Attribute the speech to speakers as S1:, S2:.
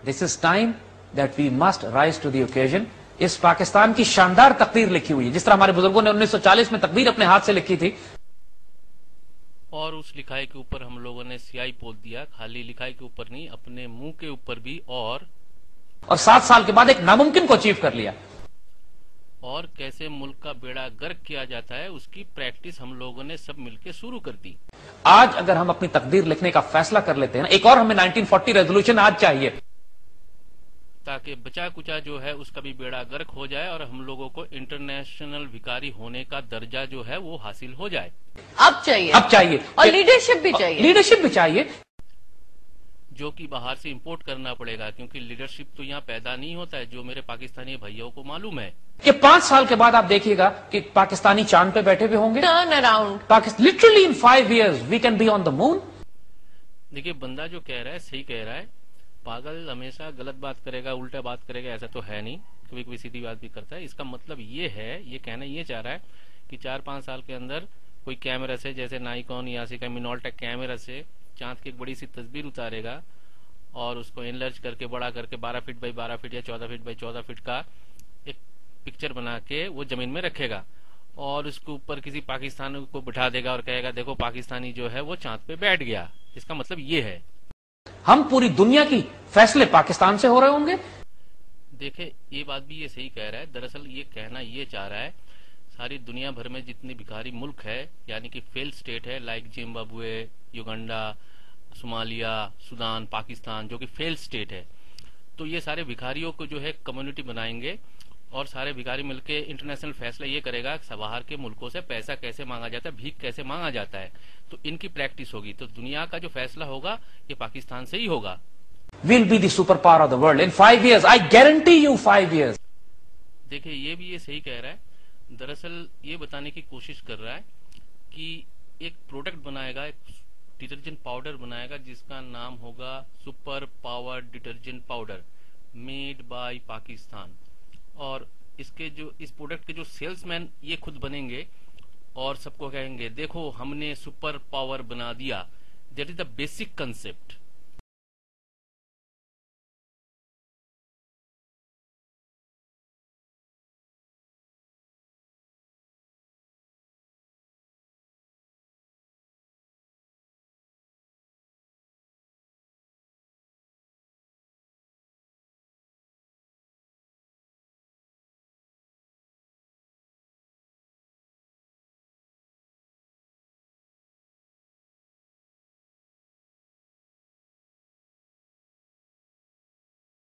S1: This is time that we must rise to the occasion. इस पाकिस्तान की शानदार तकदीर लिखी हुई है, जिस तरह हमारे बुजुर्गों ने 1940 में तकदीर अपने हाथ से लिखी थी।
S2: और उस लिखाई के ऊपर हम लोगों ने स्याही पोत दिया, खाली लिखाई के ऊपर नहीं, अपने मुंह के ऊपर भी। और
S1: 7 साल के बाद एक नामुमकिन को अचीव कर लिया।
S2: और कैसे मुल्क का बेड़ा गर्क किया जाता है उसकी प्रैक्टिस हम लोगों ने सब मिलकर शुरू कर दी।
S1: आज अगर हम अपनी तकदीर लिखने का फैसला कर लेते हैं ना, एक और हमें 1940 रेजोल्यूशन आज चाहिए,
S2: ताकि बचा कुचा जो है उसका भी बेड़ा गर्क हो जाए और हम लोगों को इंटरनेशनल भिखारी होने का दर्जा जो है वो हासिल हो जाए।
S3: अब चाहिए और लीडरशिप भी चाहिए,
S2: जो कि बाहर से इंपोर्ट करना पड़ेगा, क्योंकि लीडरशिप तो यहाँ पैदा नहीं होता है, जो मेरे पाकिस्तानी भाइयों को मालूम है।
S1: कि 5 साल के बाद आप देखिएगा कि पाकिस्तानी चांद पे बैठे हुए होंगे।
S3: Turn around,
S1: literally in 5 years we can be on the moon.
S2: देखिए, बंदा जो कह रहा है सही कह रहा है। पागल हमेशा गलत बात करेगा, उल्टा बात करेगा, ऐसा तो है नहीं। कभी कभी सीधी बात भी करता है। इसका मतलब ये है, ये कहना ये चाह रहा है कि 4-5 साल के अंदर कोई कैमरा से, जैसे नाइकॉन या मिनोल्टेक कैमरा से चांद की एक बड़ी सी तस्वीर उतारेगा और उसको एनलार्ज करके बड़ा करके 12 फीट बाई 12 फीट या 14 फीट बाई 14 फीट का एक पिक्चर बना के वो जमीन में रखेगा और उसके ऊपर किसी पाकिस्तानी को बिठा देगा और कहेगा देखो पाकिस्तानी जो है वो चांद पे बैठ गया। इसका मतलब ये है
S1: हम पूरी दुनिया की फैसले पाकिस्तान से हो रहे होंगे।
S2: देखे, ये बात भी ये सही कह रहा है। दरअसल ये कहना ये चाह रहा है, सारी दुनिया भर में जितने भिखारी मुल्क है, यानी कि फेल स्टेट है, like Zimbabwe, Uganda, Somalia, Sudan, Pakistan, जो कि फेल स्टेट है, तो ये सारे भिखारियों को जो है कम्युनिटी बनाएंगे और सारे भिखारी मिलके इंटरनेशनल फैसला ये करेगा कि बाहर के मुल्कों से पैसा कैसे मांगा जाता है, भीख कैसे मांगा जाता है, तो इनकी प्रैक्टिस होगी। तो दुनिया का जो फैसला होगा ये पाकिस्तान से ही होगा।
S1: We'll be the superpower of the world in 5 years. I guarantee you 5 years.
S2: देखिए, ये भी ये सही कह रहा है। दरअसल ये बताने की कोशिश कर रहा है कि एक प्रोडक्ट बनाएगा, एक डिटर्जेंट पाउडर बनाएगा जिसका नाम होगा super power detergent powder, made by Pakistan. और इसके जो इस प्रोडक्ट के जो सेल्समैन ये खुद बनेंगे और सबको कहेंगे देखो हमने सुपर पावर बना दिया। That is the basic concept.